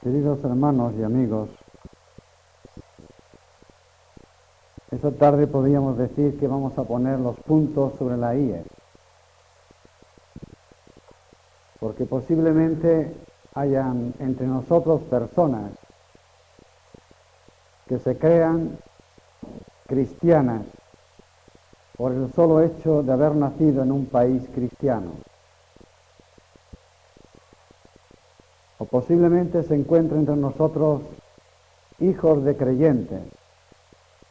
Queridos hermanos y amigos, esta tarde podríamos decir que vamos a poner los puntos sobre la IE, porque posiblemente hayan entre nosotros personas que se crean cristianas por el solo hecho de haber nacido en un país cristiano. O posiblemente se encuentren entre nosotros hijos de creyentes,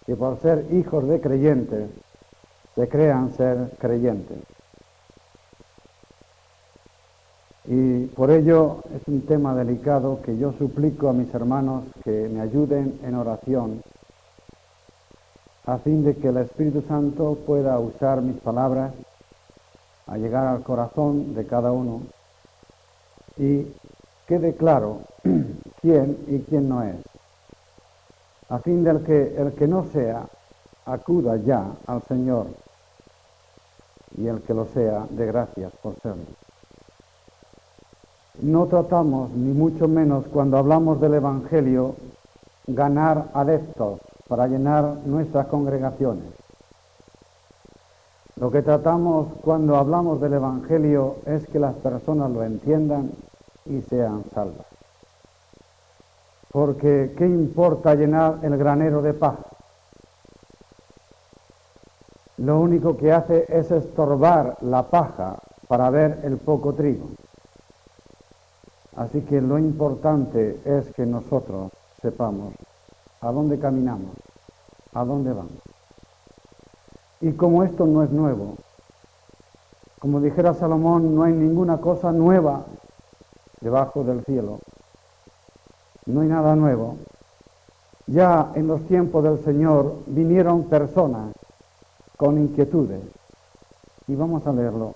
que por ser hijos de creyentes se crean ser creyentes. Y por ello es un tema delicado que yo suplico a mis hermanos que me ayuden en oración, a fin de que el Espíritu Santo pueda usar mis palabras a llegar al corazón de cada uno y quede claro quién y quién no es, a fin de que el que no sea acuda ya al Señor y el que lo sea dé gracias por serlo. No tratamos, ni mucho menos cuando hablamos del Evangelio, ganar adeptos para llenar nuestras congregaciones. Lo que tratamos cuando hablamos del Evangelio es que las personas lo entiendan y sean salvas. Porque ¿qué importa llenar el granero de paja? Lo único que hace es estorbar la paja para ver el poco trigo. Así que lo importante es que nosotros sepamos a dónde caminamos, a dónde vamos. Y como esto no es nuevo, como dijera Salomón, no hay ninguna cosa nueva debajo del cielo, no hay nada nuevo. Ya en los tiempos del Señor vinieron personas con inquietudes, y vamos a leerlo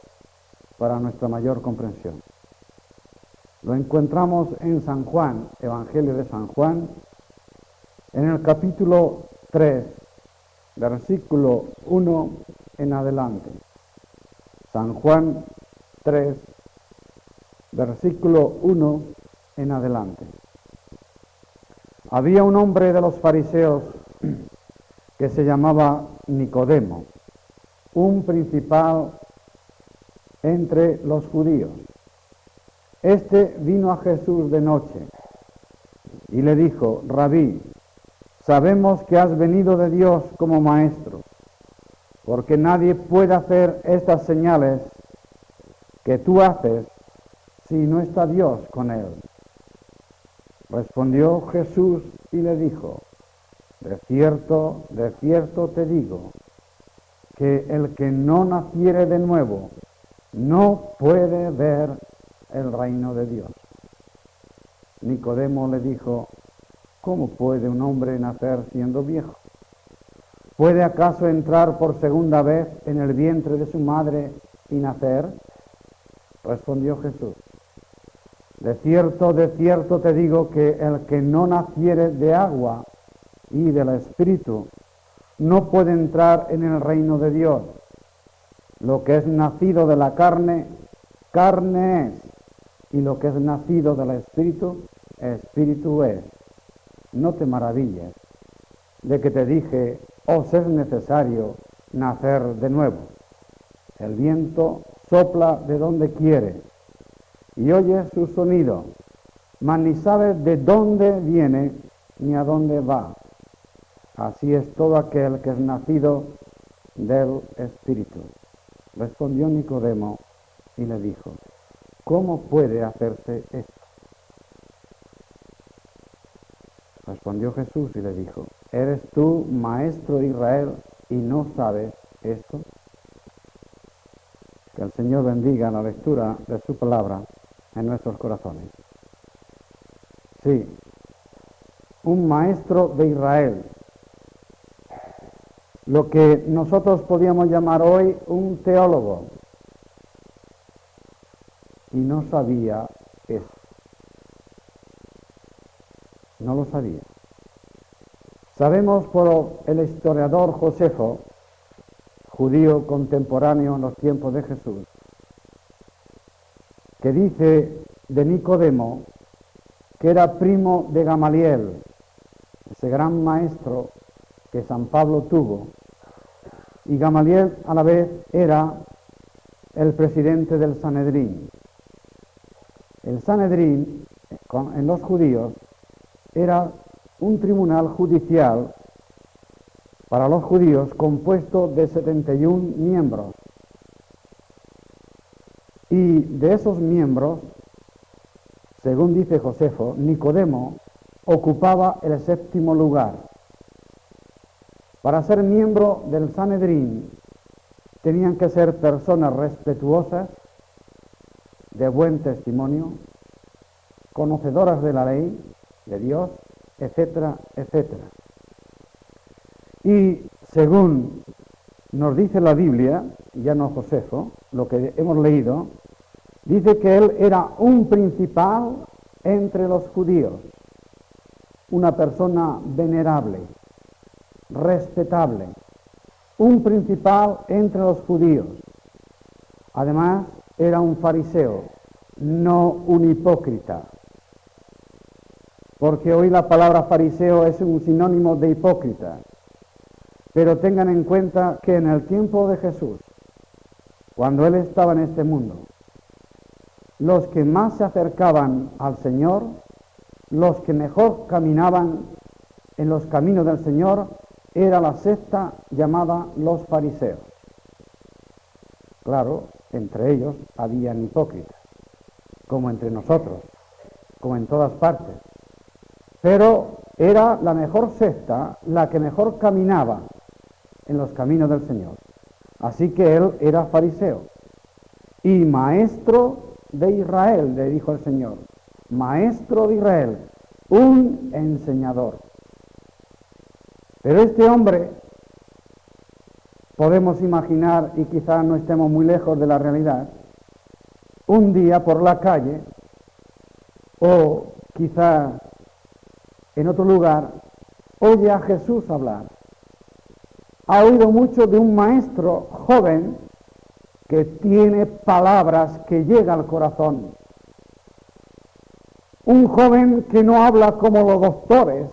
para nuestra mayor comprensión. Lo encontramos en San Juan, Evangelio de San Juan, en el capítulo 3, versículo 1 en adelante. San Juan 3, versículo 1 en adelante. Había un hombre de los fariseos que se llamaba Nicodemo, un principal entre los judíos. Este vino a Jesús de noche y le dijo: Rabí, sabemos que has venido de Dios como maestro, porque nadie puede hacer estas señales que tú haces si no está Dios con él. Respondió Jesús y le dijo: de cierto te digo, que el que no naciere de nuevo no puede ver el reino de Dios. Nicodemo le dijo: ¿cómo puede un hombre nacer siendo viejo? ¿Puede acaso entrar por segunda vez en el vientre de su madre y nacer? Respondió Jesús: de cierto te digo que el que no naciere de agua y del Espíritu no puede entrar en el reino de Dios. Lo que es nacido de la carne, carne es, y lo que es nacido del Espíritu, Espíritu es. No te maravilles de que te dije: os es necesario nacer de nuevo. El viento sopla de donde quiere y oyes su sonido, mas ni sabes de dónde viene ni a dónde va. Así es todo aquel que es nacido del Espíritu. Respondió Nicodemo y le dijo: ¿cómo puede hacerse esto? Respondió Jesús y le dijo: ¿eres tú maestro de Israel y no sabes esto? Que el Señor bendiga la lectura de su palabra en nuestros corazones. Sí, un maestro de Israel, lo que nosotros podríamos llamar hoy un teólogo, y no sabía eso. No lo sabía. Sabemos por el historiador Josefo, judío contemporáneo en los tiempos de Jesús, que dice de Nicodemo que era primo de Gamaliel, ese gran maestro que San Pablo tuvo, y Gamaliel a la vez era el presidente del Sanedrín. El Sanedrín, en los judíos, era un tribunal judicial para los judíos compuesto de 71 miembros. Y de esos miembros, según dice Josefo, Nicodemo ocupaba el 7º lugar. Para ser miembro del Sanedrín tenían que ser personas respetuosas, de buen testimonio, conocedoras de la ley, de Dios, etcétera, etcétera. Y según nos dice la Biblia, ya no Josefo, lo que hemos leído, dice que él era un principal entre los judíos, una persona venerable, respetable, un principal entre los judíos. Además, era un fariseo, no un hipócrita, porque hoy la palabra fariseo es un sinónimo de hipócrita. Pero tengan en cuenta que en el tiempo de Jesús, cuando Él estaba en este mundo, los que más se acercaban al Señor, los que mejor caminaban en los caminos del Señor, era la secta llamada los fariseos. Claro, entre ellos habían hipócritas, como entre nosotros, como en todas partes. Pero era la mejor secta, la que mejor caminaba en los caminos del Señor. Así que él era fariseo y maestro de Israel, le dijo el Señor, maestro de Israel, un enseñador. Pero este hombre, podemos imaginar, y quizá no estemos muy lejos de la realidad, un día por la calle, o quizá en otro lugar, oye a Jesús hablar. Ha oído mucho de un maestro joven que tiene palabras que llega al corazón. Un joven que no habla como los doctores.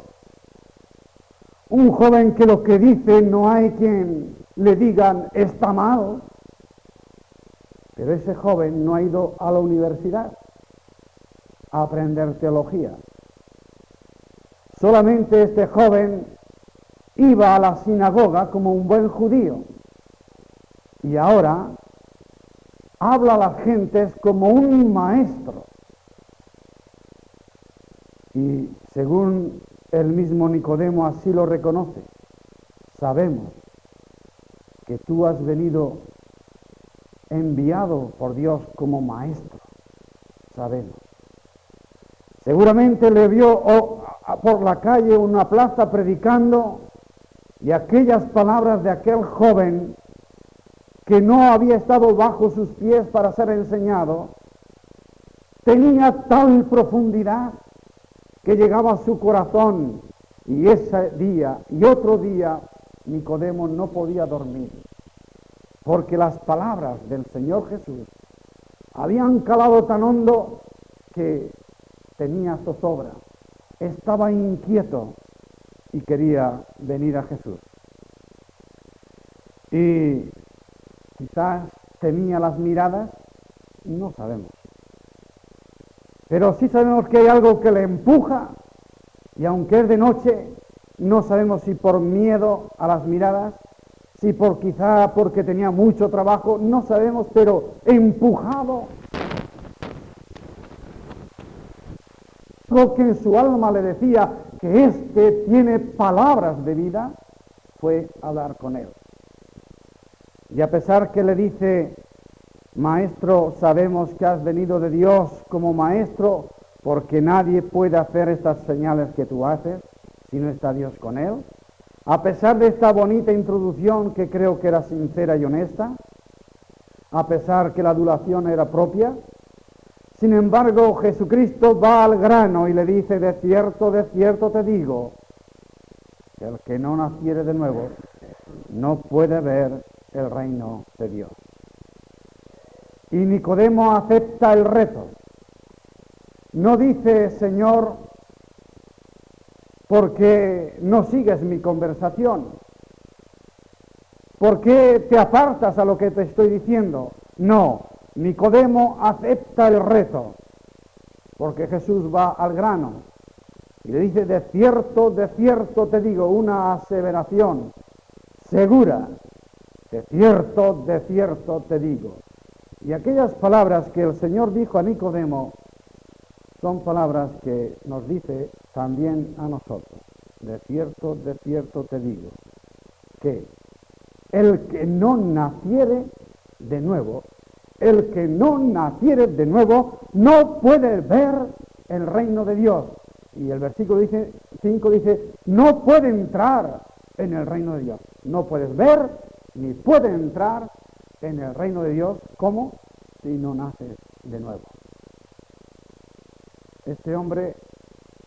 Un joven que lo que dice no hay quien le digan está mal. Pero ese joven no ha ido a la universidad a aprender teología. Solamente este joven iba a la sinagoga como un buen judío y ahora habla a las gentes como un maestro. Y según el mismo Nicodemo así lo reconoce, sabemos que tú has venido enviado por Dios como maestro. Sabemos. Seguramente le vio por la calle, una plaza, predicando, y aquellas palabras de aquel joven que no había estado bajo sus pies para ser enseñado, tenía tal profundidad que llegaba a su corazón, y ese día y otro día Nicodemo no podía dormir, porque las palabras del Señor Jesús habían calado tan hondo que tenía zozobra, estaba inquieto y quería venir a Jesús. Y quizás temía las miradas, no sabemos. Pero sí sabemos que hay algo que le empuja, y aunque es de noche, no sabemos si por miedo a las miradas, si por quizá porque tenía mucho trabajo, no sabemos, pero empujado, algo que en su alma le decía que éste tiene palabras de vida, fue a hablar con él. Y a pesar que le dice, maestro, sabemos que has venido de Dios como maestro, porque nadie puede hacer estas señales que tú haces si no está Dios con él. A pesar de esta bonita introducción que creo que era sincera y honesta, a pesar que la adulación era propia, sin embargo Jesucristo va al grano y le dice, de cierto te digo, que el que no naciere de nuevo no puede ver el reino de Dios. Y Nicodemo acepta el reto. No dice, Señor, ¿por qué no sigues mi conversación? ¿Por qué te apartas a lo que te estoy diciendo? No, Nicodemo acepta el reto, porque Jesús va al grano y le dice, de cierto te digo, una aseveración segura, de cierto te digo. Y aquellas palabras que el Señor dijo a Nicodemo son palabras que nos dice también a nosotros. De cierto te digo, que el que no naciere de nuevo, no puede ver el reino de Dios. Y el versículo 5 dice, no puede entrar en el reino de Dios. No puedes ver ni puede entrar en el reino de Dios. ¿Cómo? Si no naces de nuevo. Este hombre,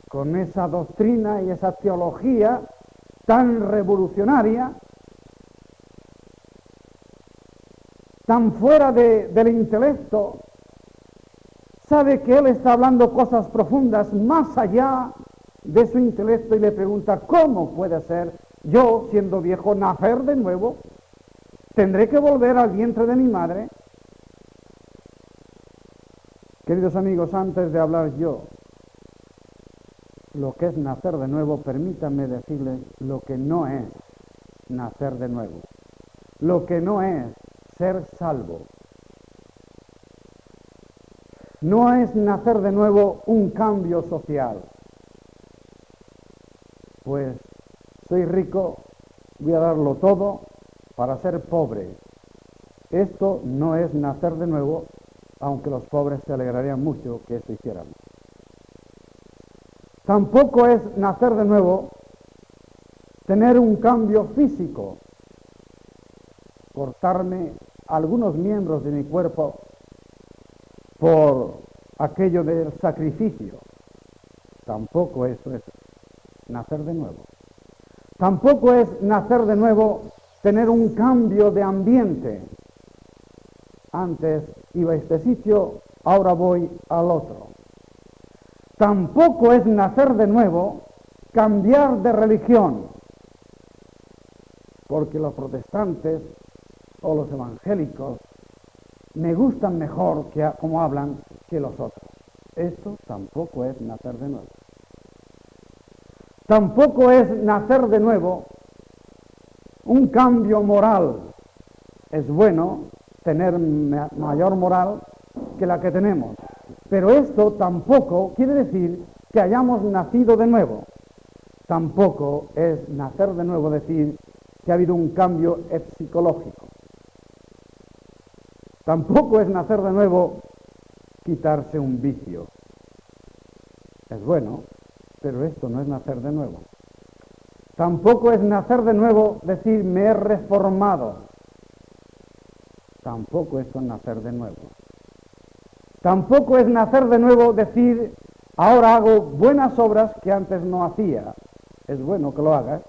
con esa doctrina y esa teología tan revolucionaria, tan fuera del intelecto, sabe que él está hablando cosas profundas más allá de su intelecto y le pregunta, ¿cómo puede ser yo, siendo viejo, nacer de nuevo? ¿Tendré que volver al vientre de mi madre? Queridos amigos, antes de hablar yo lo que es nacer de nuevo, permítanme decirles lo que no es nacer de nuevo, lo que no es ser salvo. No es nacer de nuevo un cambio social. Pues soy rico, voy a darlo todo para ser pobre. Esto no es nacer de nuevo, aunque los pobres se alegrarían mucho que esto hicieran. Tampoco es nacer de nuevo tener un cambio físico, cortarme algunos miembros de mi cuerpo por aquello del sacrificio. Tampoco eso es nacer de nuevo. Tampoco es nacer de nuevo tener un cambio de ambiente. Antes iba a este sitio, ahora voy al otro. Tampoco es nacer de nuevo cambiar de religión, porque los protestantes o los evangélicos me gustan mejor como hablan que los otros. Esto tampoco es nacer de nuevo. Tampoco es nacer de nuevo un cambio moral. Es bueno tener mayor moral que la que tenemos, pero esto tampoco quiere decir que hayamos nacido de nuevo. Tampoco es nacer de nuevo decir que ha habido un cambio psicológico. Tampoco es nacer de nuevo quitarse un vicio. Es bueno, pero esto no es nacer de nuevo. Tampoco es nacer de nuevo decir me he reformado. Tampoco esto es nacer de nuevo. Tampoco es nacer de nuevo decir ahora hago buenas obras que antes no hacía. Es bueno que lo hagas,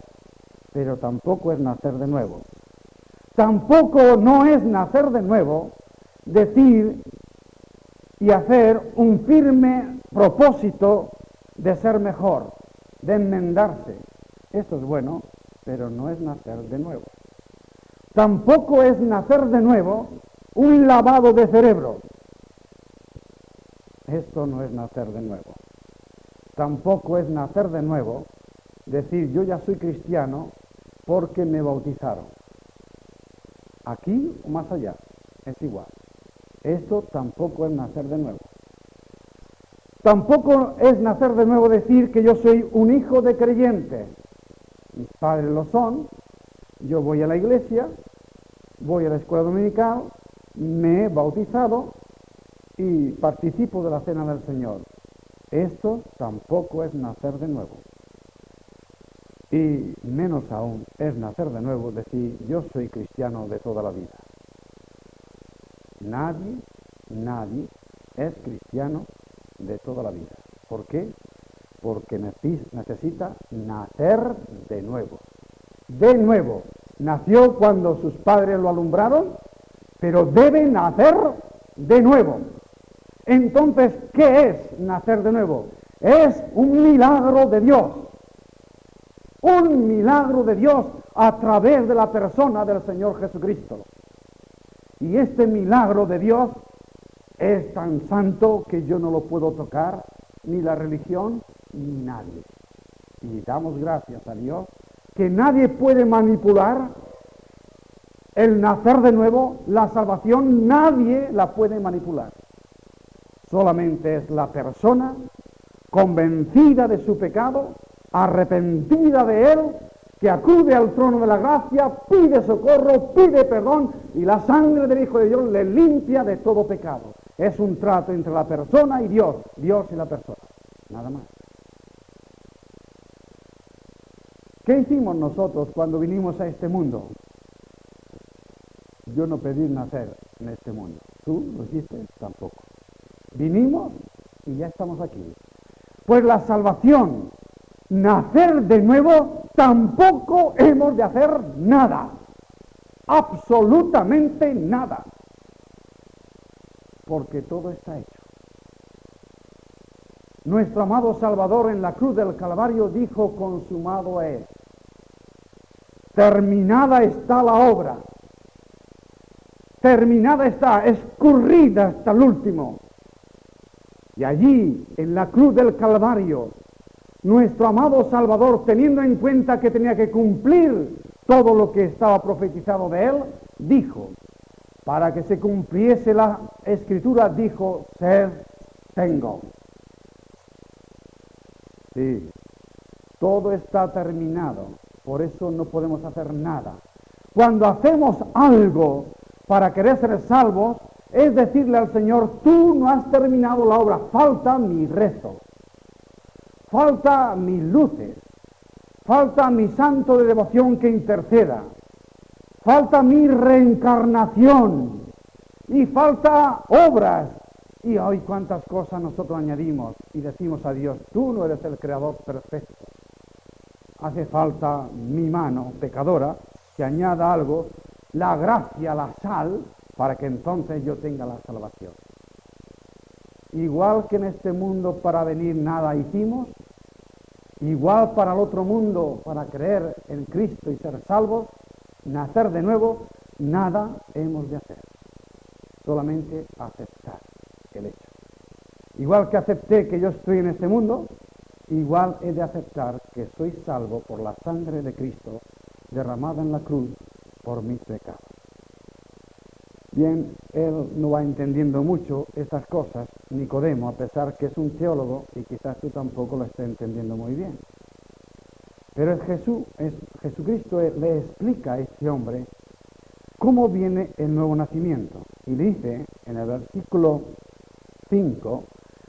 pero tampoco es nacer de nuevo. Tampoco no es nacer de nuevo decir y hacer un firme propósito de ser mejor, de enmendarse. Esto es bueno, pero no es nacer de nuevo. Tampoco es nacer de nuevo un lavado de cerebro. Esto no es nacer de nuevo. Tampoco es nacer de nuevo decir yo ya soy cristiano porque me bautizaron. Aquí o más allá, es igual. Esto tampoco es nacer de nuevo. Tampoco es nacer de nuevo decir que yo soy un hijo de creyente. Mis padres lo son, yo voy a la iglesia, voy a la escuela dominical, me he bautizado y participo de la cena del Señor. Esto tampoco es nacer de nuevo. Y menos aún es nacer de nuevo decir yo soy cristiano de toda la vida. Nadie es cristiano de toda la vida. ¿Por qué? Porque necesita nacer de nuevo. De nuevo. Nació cuando sus padres lo alumbraron, pero debe nacer de nuevo. Entonces, ¿qué es nacer de nuevo? Es un milagro de Dios. Un milagro de Dios a través de la persona del Señor Jesucristo. Y este milagro de Dios es tan santo que yo no lo puedo tocar, ni la religión, ni nadie. Y damos gracias a Dios que nadie puede manipular el nacer de nuevo, la salvación, nadie la puede manipular. Solamente es la persona convencida de su pecado, arrepentida de él, que acude al trono de la gracia, pide socorro, pide perdón, y la sangre del Hijo de Dios le limpia de todo pecado. Es un trato entre la persona y Dios, Dios y la persona, nada más. ¿Qué hicimos nosotros cuando vinimos a este mundo? Yo no pedí nacer en este mundo. ¿Tú lo hiciste? Tampoco. Vinimos y ya estamos aquí. Pues la salvación, nacer de nuevo, tampoco hemos de hacer nada. Absolutamente nada. Porque todo está hecho. Nuestro amado Salvador en la cruz del Calvario dijo: consumado es. Terminada está la obra. Terminada está, escurrida hasta el último. Y allí, en la cruz del Calvario, nuestro amado Salvador, teniendo en cuenta que tenía que cumplir todo lo que estaba profetizado de él, dijo, para que se cumpliese la Escritura, dijo: sed tengo. Sí, todo está terminado, por eso no podemos hacer nada. Cuando hacemos algo para querer ser salvos, es decirle al Señor: tú no has terminado la obra, falta mi rezo, falta mis luces, falta mi santo de devoción que interceda, falta mi reencarnación, y falta obras. Y hoy cuántas cosas nosotros añadimos y decimos a Dios: tú no eres el creador perfecto. Hace falta mi mano pecadora que añada algo, la gracia, la sal, para que entonces yo tenga la salvación. Igual que en este mundo para venir nada hicimos, igual para el otro mundo, para creer en Cristo y ser salvos, nacer de nuevo, nada hemos de hacer. Solamente aceptar el hecho. Igual que acepté que yo estoy en este mundo, igual he de aceptar que soy salvo por la sangre de Cristo derramada en la cruz por mis pecados. Bien, él no va entendiendo mucho estas cosas, Nicodemo, a pesar que es un teólogo y quizás tú tampoco lo estés entendiendo muy bien. Pero Jesucristo le explica a este hombre cómo viene el nuevo nacimiento. Y dice en el versículo 5,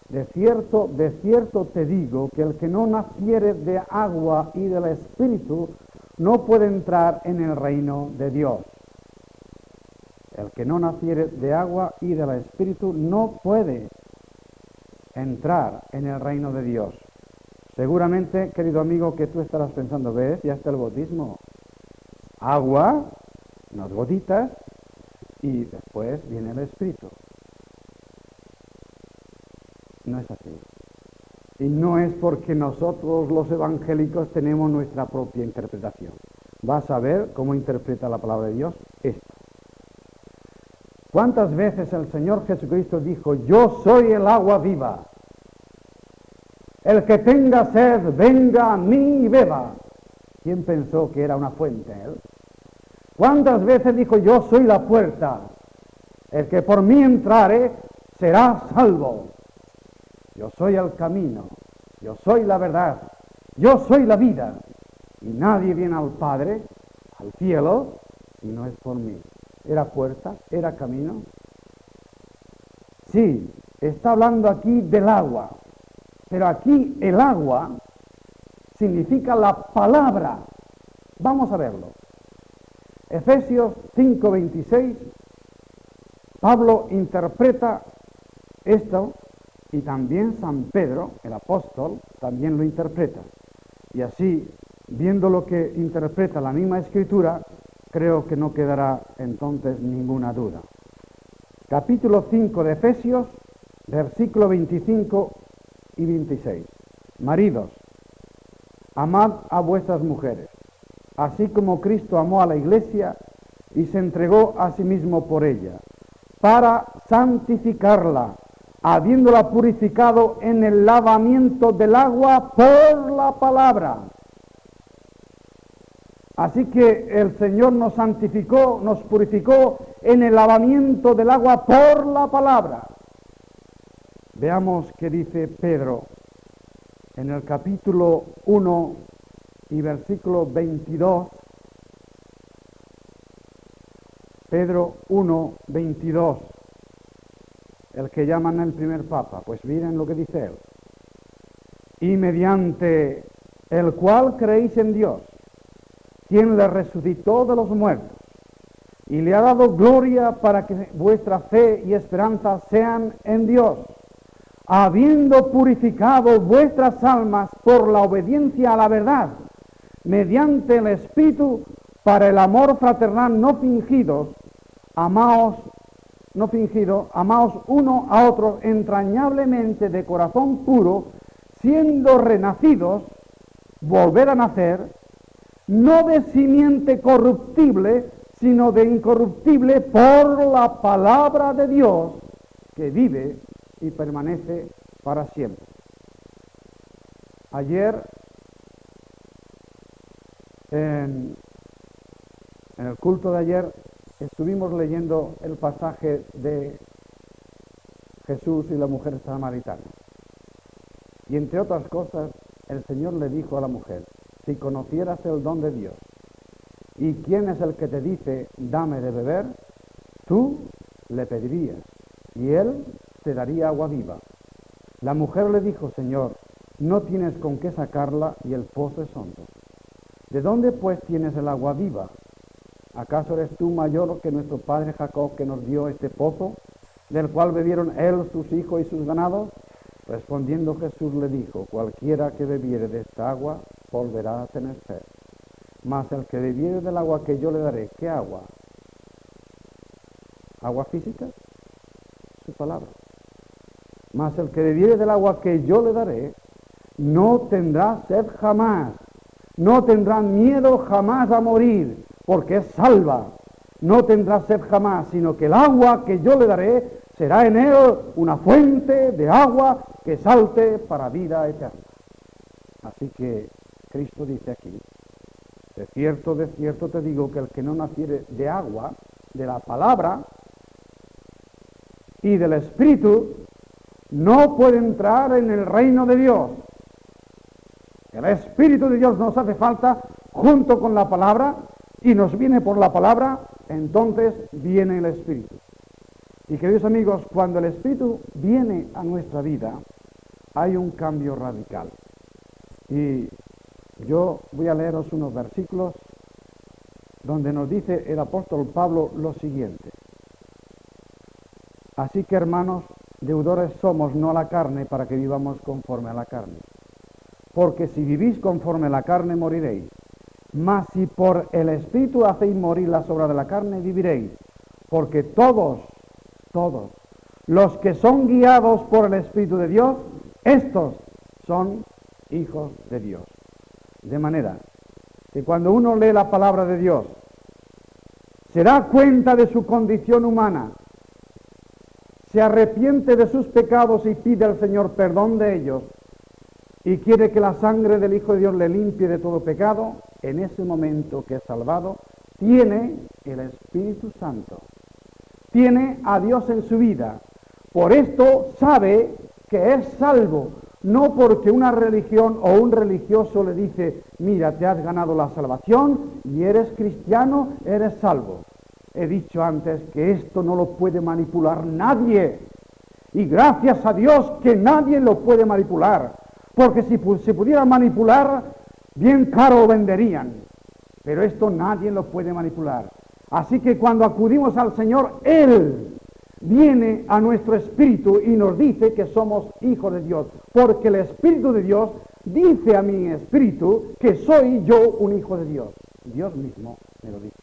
de cierto te digo que el que no naciere de agua y del Espíritu no puede entrar en el reino de Dios. El que no naciere de agua y del Espíritu no puede entrar en el reino de Dios. Seguramente, querido amigo, que tú estarás pensando: ¿ves? Ya está el bautismo. Agua, unas gotitas, y después viene el Espíritu. No es así. Y no es porque nosotros los evangélicos tenemos nuestra propia interpretación. Vas a ver cómo interpreta la palabra de Dios esto. ¿Cuántas veces el Señor Jesucristo dijo: yo soy el agua viva? El que tenga sed, venga a mí y beba. ¿Quién pensó que era una fuente él? ¿Cuántas veces dijo: yo soy la puerta? El que por mí entrare será salvo. Yo soy el camino, yo soy la verdad, yo soy la vida. Y nadie viene al Padre, al cielo, si no es por mí. ¿Era puerta? ¿Era camino? Sí, está hablando aquí del agua. Pero aquí el agua significa la palabra. Vamos a verlo. Efesios 5:26, Pablo interpreta esto, y también San Pedro, el apóstol, también lo interpreta. Y así, viendo lo que interpreta la misma Escritura, creo que no quedará entonces ninguna duda. Capítulo 5 de Efesios, versículo 25 y 26. Maridos, amad a vuestras mujeres, así como Cristo amó a la iglesia y se entregó a sí mismo por ella, para santificarla, habiéndola purificado en el lavamiento del agua por la palabra. Así que el Señor nos santificó, nos purificó en el lavamiento del agua por la palabra. Veamos qué dice Pedro en el capítulo 1 y versículo 22. Pedro 1, 22, el que llaman el primer papa. Pues miren lo que dice él. Y mediante el cual creéis en Dios, quien le resucitó de los muertos, y le ha dado gloria para que vuestra fe y esperanza sean en Dios, habiendo purificado vuestras almas por la obediencia a la verdad, mediante el Espíritu, para el amor fraternal no fingido, amaos uno a otro entrañablemente de corazón puro, siendo renacidos, volver a nacer, no de simiente corruptible, sino de incorruptible por la palabra de Dios, que vive y permanece para siempre. Ayer, en el culto de ayer, estuvimos leyendo el pasaje de Jesús y la mujer samaritana. Y entre otras cosas, el Señor le dijo a la mujer: si conocieras el don de Dios, y quién es el que te dice, dame de beber, tú le pedirías, y él te daría agua viva. La mujer le dijo: Señor, no tienes con qué sacarla, y el pozo es hondo. ¿De dónde pues tienes el agua viva? ¿Acaso eres tú mayor que nuestro padre Jacob, que nos dio este pozo, del cual bebieron él, sus hijos y sus ganados? Respondiendo Jesús le dijo: cualquiera que bebiere de esta agua volverá a tener sed. Mas el que bebiere del agua que yo le daré, ¿qué agua? ¿Agua física? Su palabra. Mas el que bebiere del agua que yo le daré, no tendrá sed jamás, no tendrá miedo jamás a morir, porque es salva. No tendrá sed jamás, sino que el agua que yo le daré será en él una fuente de agua que salte para vida eterna. Así que Cristo dice aquí: de cierto te digo que el que no naciere de agua, de la palabra y del Espíritu, no puede entrar en el reino de Dios. El Espíritu de Dios nos hace falta junto con la palabra, y nos viene por la palabra, entonces viene el Espíritu. Y queridos amigos, cuando el Espíritu viene a nuestra vida, hay un cambio radical. Y yo voy a leeros unos versículos donde nos dice el apóstol Pablo lo siguiente: así que, hermanos, deudores somos no a la carne, para que vivamos conforme a la carne. Porque si vivís conforme a la carne, moriréis. Mas si por el Espíritu hacéis morir las obras de la carne, viviréis. Porque todos los que son guiados por el Espíritu de Dios, estos son hijos de Dios. De manera que cuando uno lee la palabra de Dios, se da cuenta de su condición humana, se arrepiente de sus pecados y pide al Señor perdón de ellos, y quiere que la sangre del Hijo de Dios le limpie de todo pecado, en ese momento que es salvado, tiene el Espíritu Santo, tiene a Dios en su vida. Por esto sabe que es salvo, no porque una religión o un religioso le dice: mira, te has ganado la salvación y eres cristiano, eres salvo. He dicho antes que esto no lo puede manipular nadie, y gracias a Dios que nadie lo puede manipular, porque si se pudiera manipular, bien caro lo venderían, pero esto nadie lo puede manipular. Así que cuando acudimos al Señor, Él viene a nuestro espíritu y nos dice que somos hijos de Dios, porque el Espíritu de Dios dice a mi espíritu que soy yo un hijo de Dios. Dios mismo me lo dice.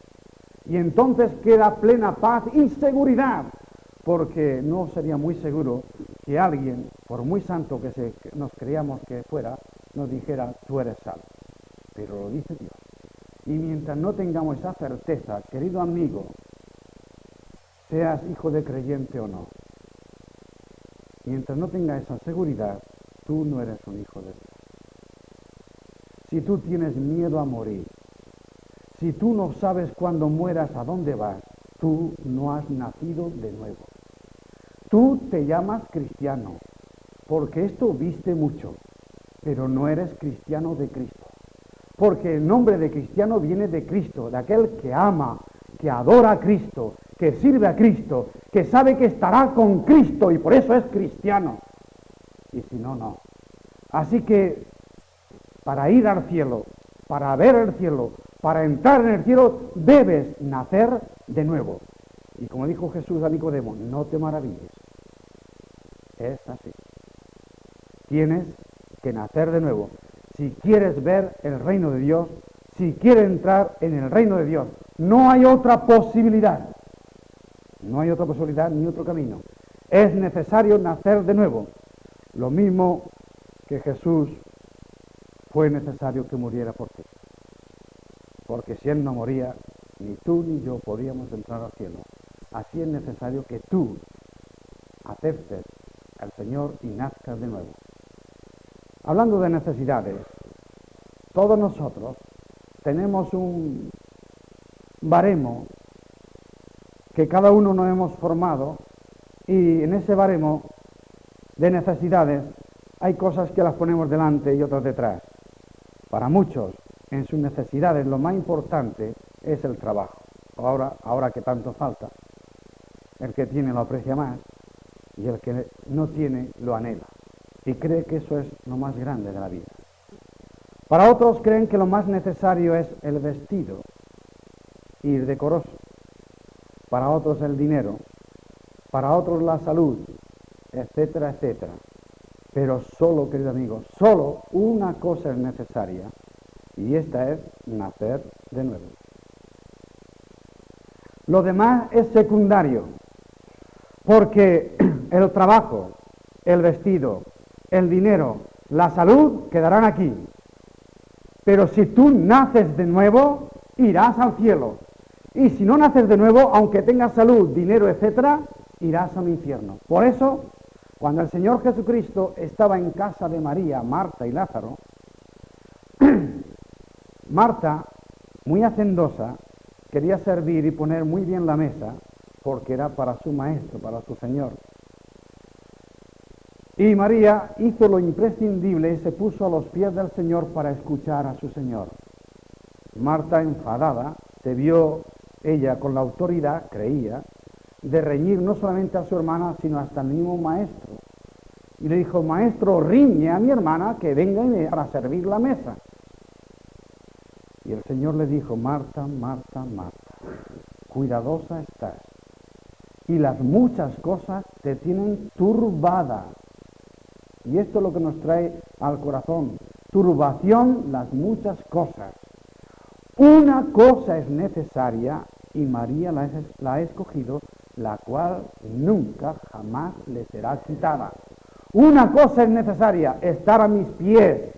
Y entonces queda plena paz y seguridad, porque no sería muy seguro que que alguien, por muy santo que nos creíamos que fuera, nos dijera, tú eres salvo. Pero lo dice Dios. Y mientras no tengamos esa certeza, querido amigo, seas hijo de creyente o no, mientras no tengas esa seguridad, tú no eres un hijo de Dios. Si tú tienes miedo a morir, si tú no sabes cuando mueras a dónde vas, tú no has nacido de nuevo. Tú te llamas cristiano, porque esto viste mucho, pero no eres cristiano de Cristo. Porque el nombre de cristiano viene de Cristo, de aquel que ama, que adora a Cristo, que sirve a Cristo, que sabe que estará con Cristo y por eso es cristiano. Y si no, no. Así que para ir al cielo, para ver el cielo, para entrar en el cielo, debes nacer de nuevo. Y como dijo Jesús a Nicodemo, no te maravilles. Es así. Tienes que nacer de nuevo. Si quieres ver el reino de Dios, si quieres entrar en el reino de Dios, no hay otra posibilidad. No hay otra posibilidad ni otro camino. Es necesario nacer de nuevo. Lo mismo que Jesús fue necesario que muriera por ti. Porque si Él no moría, ni tú ni yo podíamos entrar al cielo. Así es necesario que tú aceptes al Señor y nazcas de nuevo. Hablando de necesidades, todos nosotros tenemos un baremo que cada uno nos hemos formado y en ese baremo de necesidades hay cosas que las ponemos delante y otras detrás. Para muchos, en sus necesidades, lo más importante es el trabajo. Ahora que tanto falta, el que tiene lo aprecia más y el que no tiene lo anhela y cree que eso es lo más grande de la vida. Para otros creen que lo más necesario es el vestido, ir decoroso. Para otros el dinero, para otros la salud, etcétera, etcétera. Pero solo, querido amigo, solo una cosa es necesaria y esta es nacer de nuevo. Lo demás es secundario, porque el trabajo, el vestido, el dinero, la salud quedarán aquí. Pero si tú naces de nuevo, irás al cielo. Y si no naces de nuevo, aunque tengas salud, dinero, etcétera, irás al infierno. Por eso, cuando el Señor Jesucristo estaba en casa de María, Marta y Lázaro, Marta, muy hacendosa, quería servir y poner muy bien la mesa, porque era para su maestro, para su Señor. Y María hizo lo imprescindible y se puso a los pies del Señor para escuchar a su Señor. Marta, enfadada, se vio ella con la autoridad, creía, de reñir no solamente a su hermana, sino hasta al mismo maestro. Y le dijo, maestro, riñe a mi hermana que venga para servir la mesa. Y el Señor le dijo, Marta, Marta, Marta, cuidadosa estás, y las muchas cosas te tienen turbada. Y esto es lo que nos trae al corazón, turbación, las muchas cosas. Una cosa es necesaria, y María la ha escogido, la cual nunca, jamás le será quitada. Una cosa es necesaria, estar a mis pies,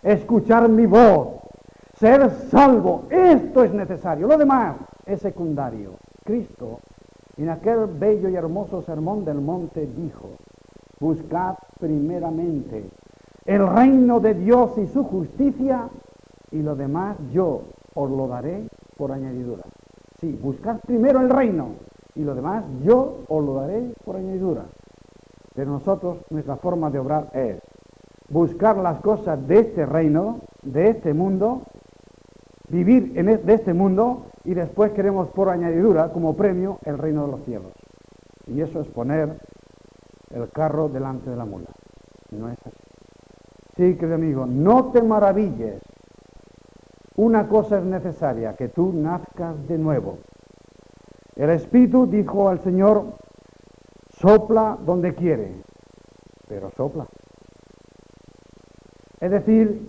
escuchar mi voz, ser salvo. Esto es necesario. Lo demás es secundario. Cristo, en aquel bello y hermoso sermón del monte, dijo, buscad primeramente el reino de Dios y su justicia, y lo demás yo os lo daré por añadidura. Sí, buscad primero el reino, y lo demás yo os lo daré por añadidura. Pero nosotros, nuestra forma de obrar es buscar las cosas de este reino, de este mundo, vivir de este mundo, y después queremos por añadidura, como premio, el reino de los cielos. Y eso es poner el carro delante de la mula. No es así. Sí, querido amigo, no te maravilles. Una cosa es necesaria, que tú nazcas de nuevo. El Espíritu dijo al Señor, sopla donde quiere, pero sopla. Es decir,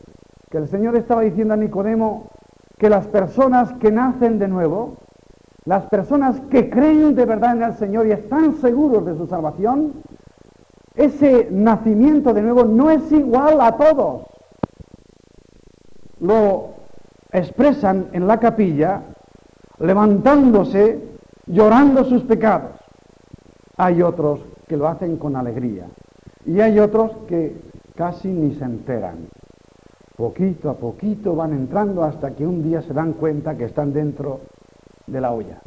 que el Señor estaba diciendo a Nicodemo que las personas que nacen de nuevo, las personas que creen de verdad en el Señor y están seguros de su salvación, ese nacimiento de nuevo no es igual a todos. Lo expresan en la capilla levantándose, llorando sus pecados. Hay otros que lo hacen con alegría y hay otros que casi ni se enteran. Poquito a poquito van entrando hasta que un día se dan cuenta que están dentro de la olla.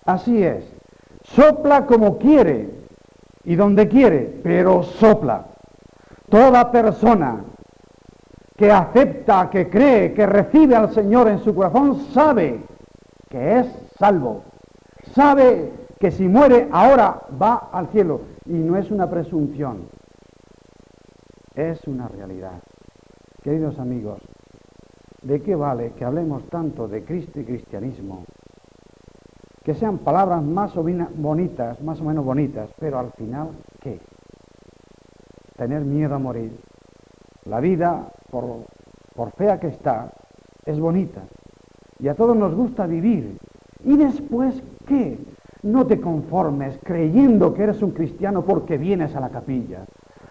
Así es, sopla como quiere y donde quiere, pero sopla. Toda persona que acepta, que cree, que recibe al Señor en su corazón, sabe que es salvo. Sabe que si muere ahora va al cielo. Y no es una presunción, es una realidad. Queridos amigos, ¿de qué vale que hablemos tanto de Cristo y cristianismo? Que sean palabras más o menos bonitas, pero al final, ¿qué? Tener miedo a morir. La vida, por fea que está, es bonita. Y a todos nos gusta vivir. ¿Y después qué? No te conformes creyendo que eres un cristiano porque vienes a la capilla.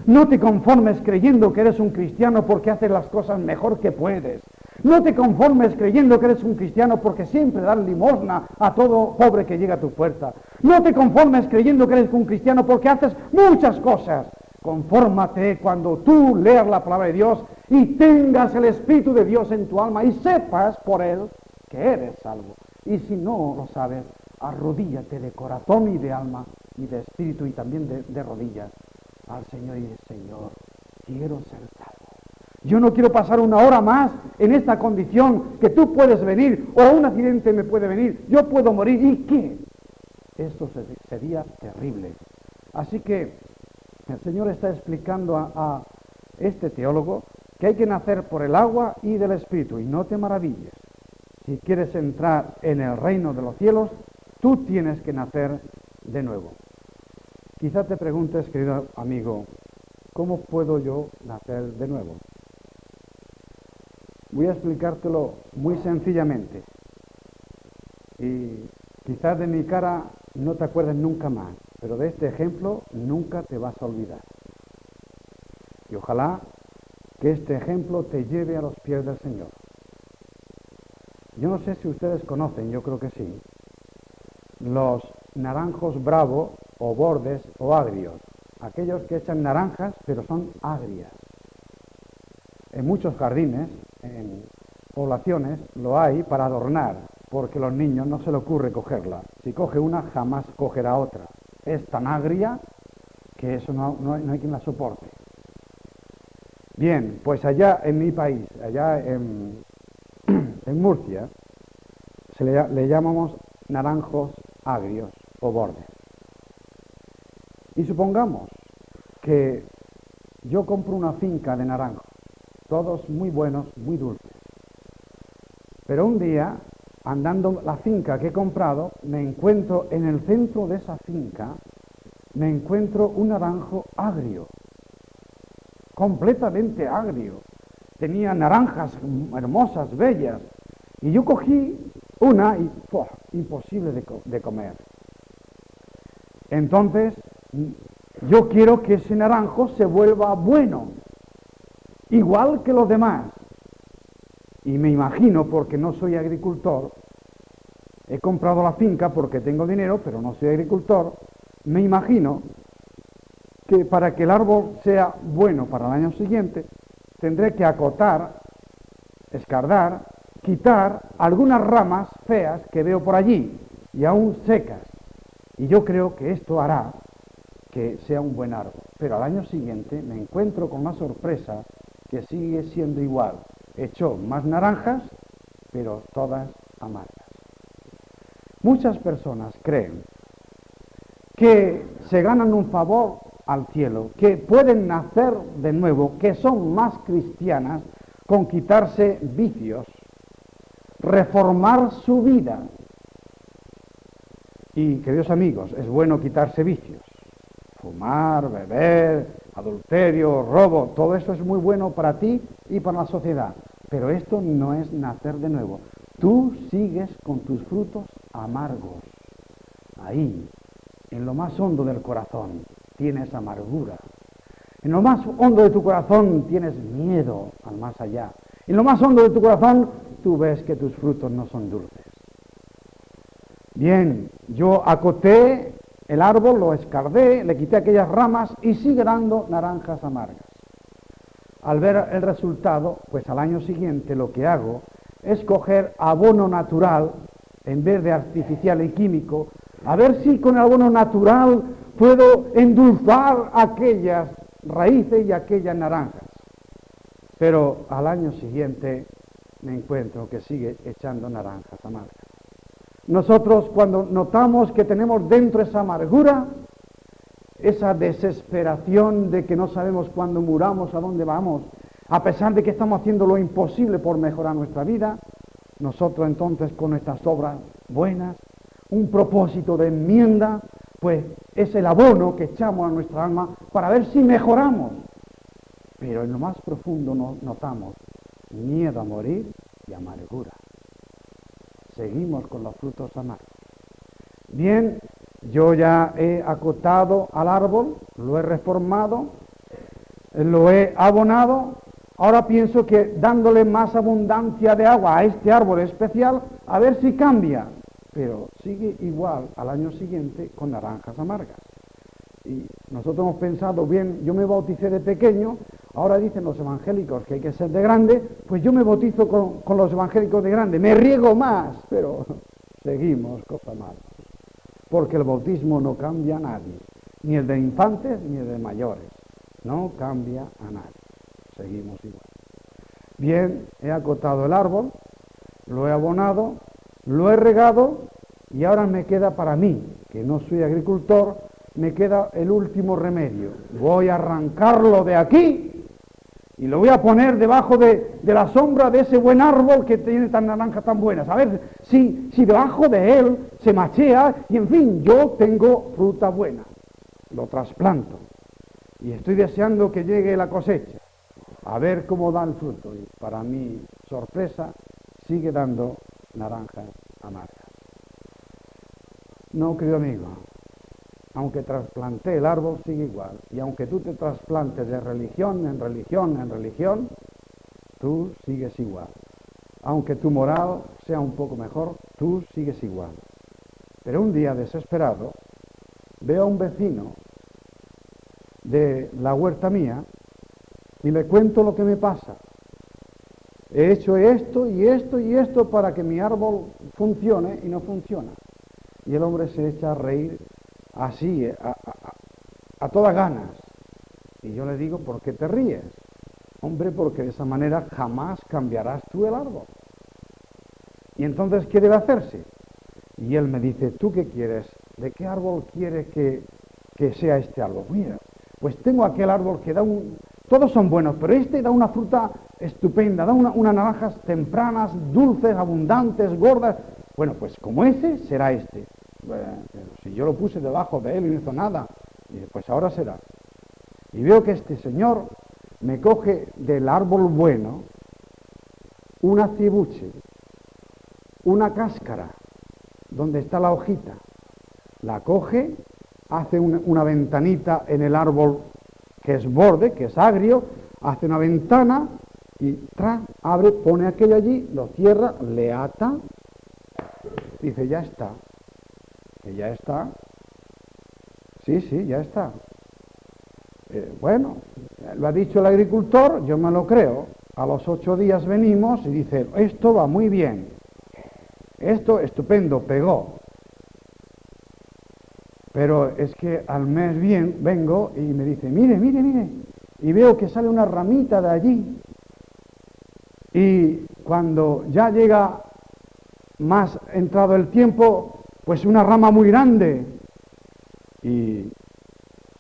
No te conformes creyendo que eres un cristiano porque haces las cosas mejor que puedes. No te conformes creyendo que eres un cristiano porque siempre das limosna a todo pobre que llega a tu puerta. No te conformes creyendo que eres un cristiano porque haces muchas cosas. Confórmate cuando tú leas la palabra de Dios y tengas el Espíritu de Dios en tu alma y sepas por Él que eres salvo. Y si no lo sabes, arrodíllate de corazón y de alma y de espíritu y también de rodillas al Señor y dice: Señor, quiero ser salvo. Yo no quiero pasar una hora más en esta condición, que tú puedes venir o un accidente me puede venir, yo puedo morir. ¿Y qué? Esto sería terrible. Así que el Señor está explicando a este teólogo que hay que nacer por el agua y del Espíritu. Y no te maravilles. Si quieres entrar en el reino de los cielos, tú tienes que nacer de nuevo. Quizá te preguntes, querido amigo, ¿cómo puedo yo nacer de nuevo? Voy a explicártelo muy sencillamente. Y quizás de mi cara no te acuerdes nunca más, pero de este ejemplo nunca te vas a olvidar. Y ojalá que este ejemplo te lleve a los pies del Señor. Yo no sé si ustedes conocen, yo creo que sí, los naranjos bravos o bordes o agrios, aquellos que echan naranjas pero son agrias. En muchos jardines, en poblaciones, lo hay para adornar, porque a los niños no se le ocurre cogerla. Si coge una, jamás cogerá otra. Es tan agria que eso no hay quien la soporte. Bien, pues allá en mi país, allá en Murcia, le llamamos naranjos agrios o bordes. Y supongamos que yo compro una finca de naranjos, todos muy buenos, muy dulces. Pero un día, andando la finca que he comprado, me encuentro en el centro de esa finca, me encuentro un naranjo agrio, completamente agrio. Tenía naranjas hermosas, bellas, y yo cogí una y imposible de comer. Entonces, yo quiero que ese naranjo se vuelva bueno, igual que los demás. Y me imagino, porque no soy agricultor, he comprado la finca porque tengo dinero, pero no soy agricultor, me imagino que para que el árbol sea bueno para el año siguiente, tendré que acotar, escardar, quitar algunas ramas feas que veo por allí y aún secas. Y yo creo que esto hará que sea un buen árbol. Pero al año siguiente me encuentro con una sorpresa que sigue siendo igual. Echó más naranjas, pero todas amargas. Muchas personas creen que se ganan un favor al cielo, que pueden nacer de nuevo, que son más cristianas con quitarse vicios, reformar su vida. Y, queridos amigos, es bueno quitarse vicios. Fumar, beber, adulterio, robo, todo esto es muy bueno para ti y para la sociedad. Pero esto no es nacer de nuevo. Tú sigues con tus frutos amargos, ahí, en lo más hondo del corazón. tienes amargura. En lo más hondo de tu corazón tienes miedo al más allá. En lo más hondo de tu corazón tú ves que tus frutos no son dulces. Bien, yo acoté el árbol, lo escardé, le quité aquellas ramas y sigue dando naranjas amargas. Al ver el resultado, pues al año siguiente lo que hago es coger abono natural en vez de artificial y químico, a ver si con el abono natural puedo endulzar aquellas raíces y aquellas naranjas. Pero al año siguiente me encuentro que sigue echando naranjas amargas. Nosotros, cuando notamos que tenemos dentro esa amargura, esa desesperación de que no sabemos cuándo muramos, a dónde vamos, a pesar de que estamos haciendo lo imposible por mejorar nuestra vida, nosotros entonces con nuestras obras buenas, un propósito de enmienda, pues es el abono que echamos a nuestra alma para ver si mejoramos. Pero en lo más profundo notamos miedo a morir y amargura. Seguimos con los frutos amargos. Bien, yo ya he acotado al árbol, lo he reformado, lo he abonado. Ahora pienso que dándole más abundancia de agua a este árbol especial, a ver si cambia. Pero sigue igual al año siguiente con naranjas amargas. Y nosotros hemos pensado, bien, yo me bauticé de pequeño, ahora dicen los evangélicos que hay que ser de grande, pues yo me bautizo con los evangélicos de grande, me riego más, pero seguimos cosas malas. Porque el bautismo no cambia a nadie, ni el de infantes ni el de mayores, no cambia a nadie, seguimos igual. Bien, he acotado el árbol, lo he abonado, lo he regado y ahora me queda para mí, que no soy agricultor, me queda el último remedio. Voy a arrancarlo de aquí y lo voy a poner debajo de la sombra de ese buen árbol que tiene tan naranjas tan buenas. A ver si debajo de él se machea y en fin, yo tengo fruta buena. Lo trasplanto y estoy deseando que llegue la cosecha, a ver cómo da el fruto. Y para mi sorpresa, sigue dando naranjas amargas. No, querido amigo, aunque trasplanté el árbol, sigue igual. Y aunque tú te trasplantes de religión en religión en religión, tú sigues igual. Aunque tu moral sea un poco mejor, tú sigues igual. Pero un día, desesperado, veo a un vecino de la huerta mía y le cuento lo que me pasa. He hecho esto y esto y esto para que mi árbol funcione y no funciona. Y el hombre se echa a reír así, a todas ganas. Y yo le digo, ¿por qué te ríes? Hombre, porque de esa manera jamás cambiarás tú el árbol. Y entonces, ¿qué debe hacerse? Y él me dice, ¿tú qué quieres? ¿De qué árbol quieres que sea este árbol? Mira, pues tengo aquel árbol que da todos son buenos, pero este da una fruta estupenda, da unas naranjas tempranas, dulces, abundantes, gordas. Bueno, pues como ese, será este. Bueno, pero si yo lo puse debajo de él y no hizo nada, y pues ahora será. Y veo que este señor me coge del árbol bueno una cibuche, una cáscara, donde está la hojita, la coge, hace una ventanita en el árbol que es borde, que es agrio, hace una ventana y abre, pone aquello allí, lo cierra, le ata, dice, ya está. Que ya está. Sí, ya está. Bueno, lo ha dicho el agricultor, yo me lo creo. A los 8 días venimos y dice, esto va muy bien. Esto estupendo, pegó. Pero es que al mes vengo y me dice, mire, y veo que sale una ramita de allí. Y cuando ya llega más entrado el tiempo, pues una rama muy grande. Y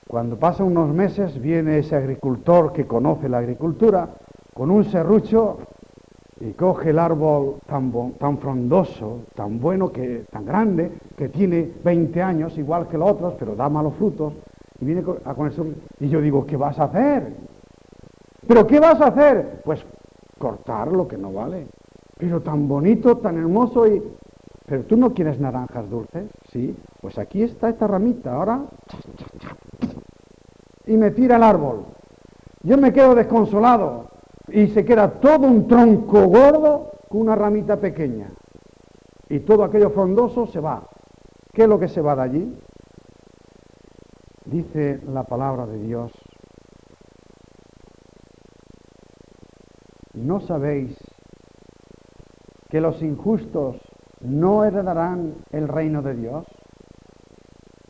cuando pasan unos meses viene ese agricultor que conoce la agricultura con un serrucho y coge el árbol tan frondoso, tan bueno, tan grande, que tiene 20 años, igual que los otros, pero da malos frutos, y viene con eso. Y yo digo, ¿qué vas a hacer? ¿Pero qué vas a hacer? Pues cortar lo que no vale. Pero tan bonito, tan hermoso y... ¿Pero tú no quieres naranjas dulces? Sí, pues aquí está esta ramita, ahora y me tira el árbol. Yo me quedo desconsolado y se queda todo un tronco gordo con una ramita pequeña. Y todo aquello frondoso se va. ¿Qué es lo que se va de allí? Dice la palabra de Dios: ¿no sabéis que los injustos no heredarán el reino de Dios?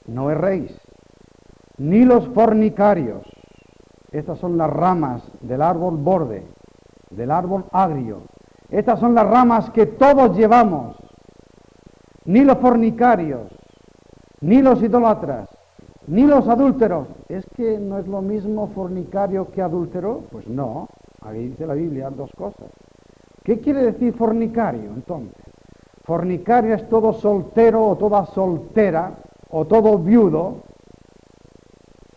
No erréis, ni los fornicarios. Estas son las ramas del árbol borde, del árbol agrio. Estas son las ramas que todos llevamos. Ni los fornicarios, ni los idólatras, ni los adúlteros. ¿Es que no es lo mismo fornicario que adúltero? Pues no, ahí dice la Biblia dos cosas. ¿Qué quiere decir fornicario entonces? Fornicario es todo soltero o toda soltera o todo viudo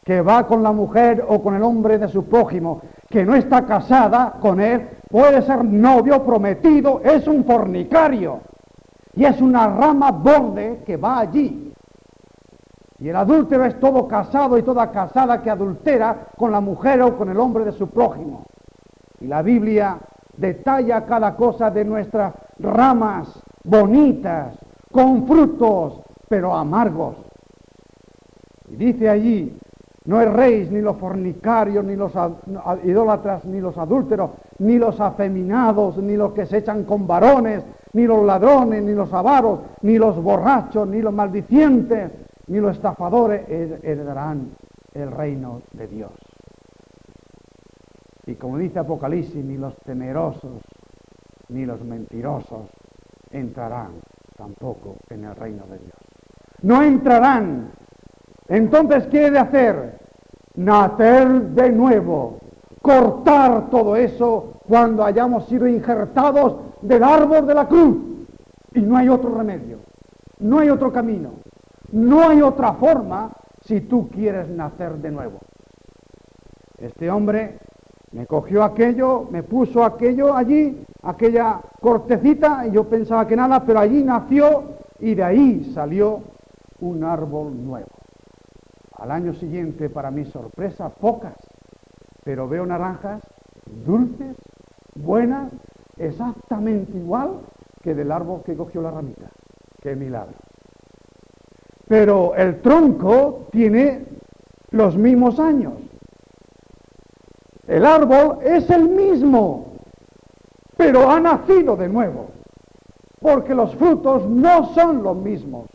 que va con la mujer o con el hombre de su prójimo, que no está casada con él, puede ser novio, prometido, es un fornicario. Y es una rama borde que va allí. Y el adúltero es todo casado y toda casada que adultera con la mujer o con el hombre de su prójimo. Y la Biblia detalla cada cosa de nuestras ramas bonitas, con frutos, pero amargos. Y dice allí: no erréis ni los fornicarios, ni los idólatras, ni los adúlteros, ni los afeminados, ni los que se echan con varones, ni los ladrones, ni los avaros, ni los borrachos, ni los maldicientes, ni los estafadores heredarán el reino de Dios. Y como dice Apocalipsis, ni los temerosos, ni los mentirosos entrarán tampoco en el reino de Dios. No entrarán. Entonces, ¿qué he de hacer? Nacer de nuevo, cortar todo eso cuando hayamos sido injertados del árbol de la cruz. Y no hay otro remedio, no hay otro camino, no hay otra forma si tú quieres nacer de nuevo. Este hombre me cogió aquello, me puso aquello allí, aquella cortecita, y yo pensaba que nada, pero allí nació y de ahí salió un árbol nuevo. Al año siguiente, para mi sorpresa, pocas, pero veo naranjas dulces, buenas, exactamente igual que del árbol que cogió la ramita. ¡Qué milagro! Pero el tronco tiene los mismos años. El árbol es el mismo, pero ha nacido de nuevo, porque los frutos no son los mismos.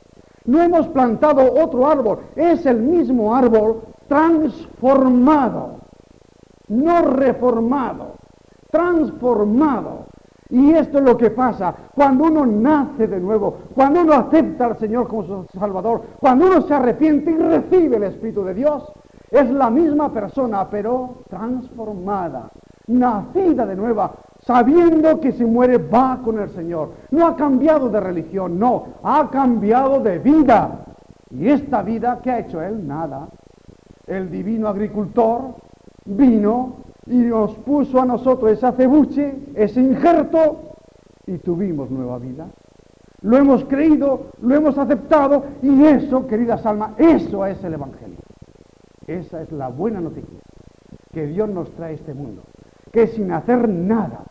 No hemos plantado otro árbol, es el mismo árbol transformado, no reformado, transformado. Y esto es lo que pasa cuando uno nace de nuevo, cuando uno acepta al Señor como su Salvador, cuando uno se arrepiente y recibe el Espíritu de Dios. Es la misma persona, pero transformada, nacida de nueva, sabiendo que si muere va con el Señor. No ha cambiado de religión, no, ha cambiado de vida. Y esta vida, ¿qué ha hecho él? Nada. El divino agricultor vino y nos puso a nosotros ese acebuche, ese injerto, y tuvimos nueva vida. Lo hemos creído, lo hemos aceptado, y eso, queridas almas, eso es el Evangelio. Esa es la buena noticia que Dios nos trae a este mundo, que sin hacer nada,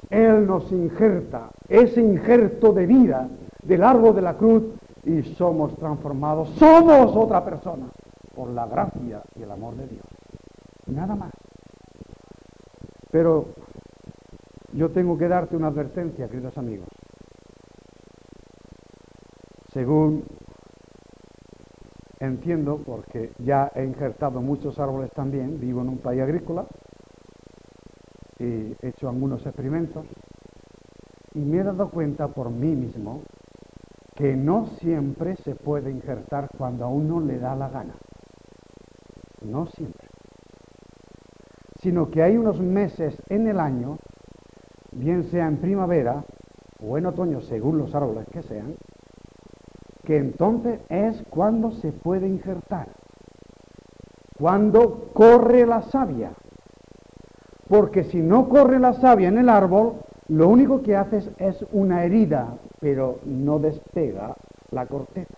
Él nos injerta ese injerto de vida del árbol de la cruz y somos transformados, somos otra persona por la gracia y el amor de Dios. Nada más. Pero yo tengo que darte una advertencia, queridos amigos. Según entiendo, porque ya he injertado muchos árboles también, vivo en un país agrícola y he hecho algunos experimentos y me he dado cuenta por mí mismo que no siempre se puede injertar cuando a uno le da la gana. No siempre. Sino que hay unos meses en el año, bien sea en primavera o en otoño, según los árboles que sean, que entonces es cuando se puede injertar, cuando corre la savia, porque si no corre la savia en el árbol, lo único que haces es una herida, pero no despega la corteza.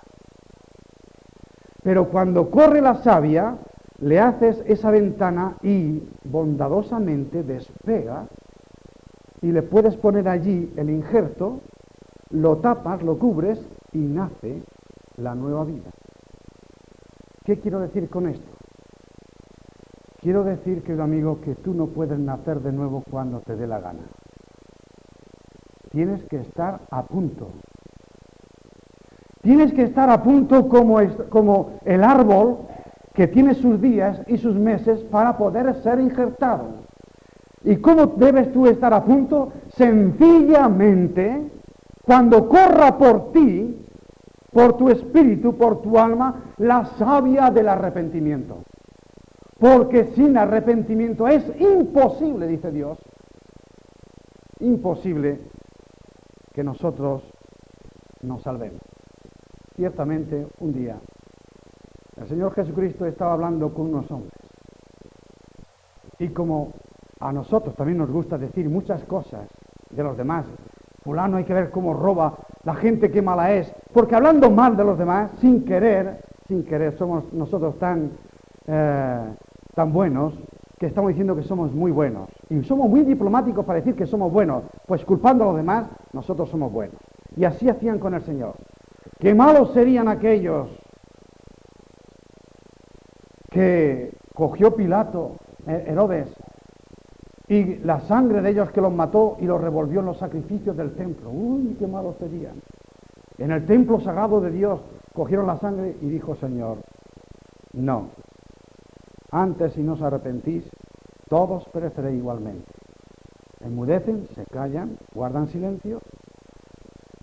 Pero cuando corre la savia, le haces esa ventana y bondadosamente despega y le puedes poner allí el injerto, lo tapas, lo cubres y nace la nueva vida. ¿Qué quiero decir con esto? Quiero decir, querido amigo, que tú no puedes nacer de nuevo cuando te dé la gana. Tienes que estar a punto. Tienes que estar a punto como el árbol que tiene sus días y sus meses para poder ser injertado. ¿Y cómo debes tú estar a punto? Sencillamente, cuando corra por ti, por tu espíritu, por tu alma, la savia del arrepentimiento. Porque sin arrepentimiento es imposible, dice Dios, imposible que nosotros nos salvemos. Ciertamente, un día, el Señor Jesucristo estaba hablando con unos hombres. Y como a nosotros también nos gusta decir muchas cosas de los demás, fulano hay que ver cómo roba, la gente qué mala es, porque hablando mal de los demás, sin querer, somos nosotros tan buenos, que estamos diciendo que somos muy buenos. Y somos muy diplomáticos para decir que somos buenos, pues culpando a los demás, nosotros somos buenos. Y así hacían con el Señor. Qué malos serían aquellos que cogió Pilato, Herodes, y la sangre de ellos que los mató y los revolvió en los sacrificios del templo. Uy, qué malos serían. En el templo sagrado de Dios cogieron la sangre y dijo Señor, no, antes si no os arrepentís, todos pereceréis igualmente. Enmudecen, se callan, guardan silencio,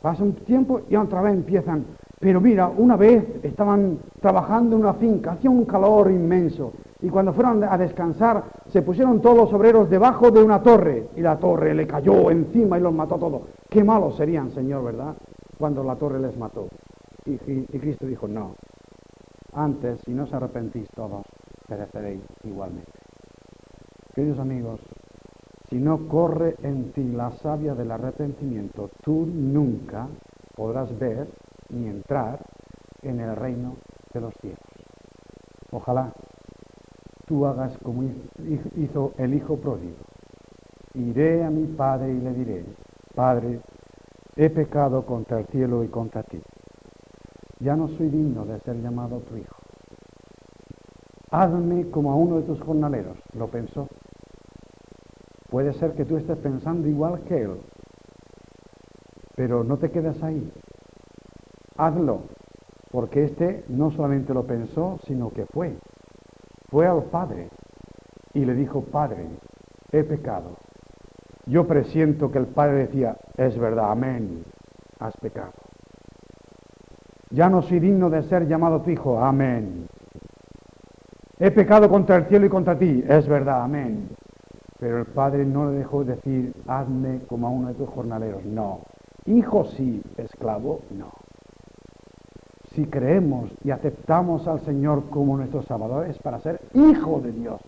pasa un tiempo y otra vez empiezan. Pero mira, una vez estaban trabajando en una finca, hacía un calor inmenso, y cuando fueron a descansar, se pusieron todos los obreros debajo de una torre, y la torre le cayó encima y los mató a todos. Qué malos serían, Señor, ¿verdad?, cuando la torre les mató. Y Cristo dijo, no, antes, si no os arrepentís todos, pereceréis igualmente. Queridos amigos, si no corre en ti la savia del arrepentimiento, tú nunca podrás ver ni entrar en el reino de los cielos. Ojalá tú hagas como hizo el hijo pródigo. Iré a mi padre y le diré, Padre, he pecado contra el cielo y contra ti. Ya no soy digno de ser llamado tu hijo. Hazme como a uno de tus jornaleros. Lo pensó. Puede ser que tú estés pensando igual que él, pero no te quedes ahí. Hazlo, porque este no solamente lo pensó, sino que fue al Padre y le dijo, Padre, he pecado. Yo presiento que el Padre decía, es verdad, amén, has pecado. Ya no soy digno de ser llamado tu hijo, amén. He pecado contra el cielo y contra ti, es verdad, amén. Pero el Padre no le dejó decir, hazme como a uno de tus jornaleros, no. Hijo sí, esclavo no. Si creemos y aceptamos al Señor como nuestro Salvador, es para ser hijo de Dios,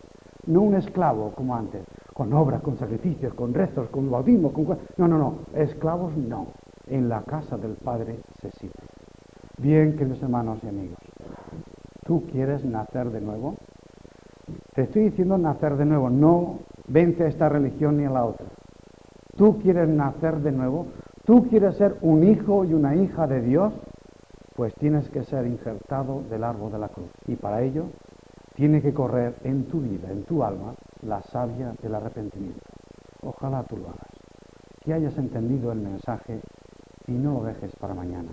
no un esclavo como antes, con obras, con sacrificios, con rezos, con bautismo, no, esclavos no. En la casa del Padre se sirve. Bien, queridos hermanos y amigos, ¿tú quieres nacer de nuevo? Te estoy diciendo nacer de nuevo, no vente a esta religión ni a la otra. ¿Tú quieres nacer de nuevo? ¿Tú quieres ser un hijo y una hija de Dios? Pues tienes que ser injertado del árbol de la cruz. Y para ello, tiene que correr en tu vida, en tu alma, la savia del arrepentimiento. Ojalá tú lo hagas. Que hayas entendido el mensaje y no lo dejes para mañana.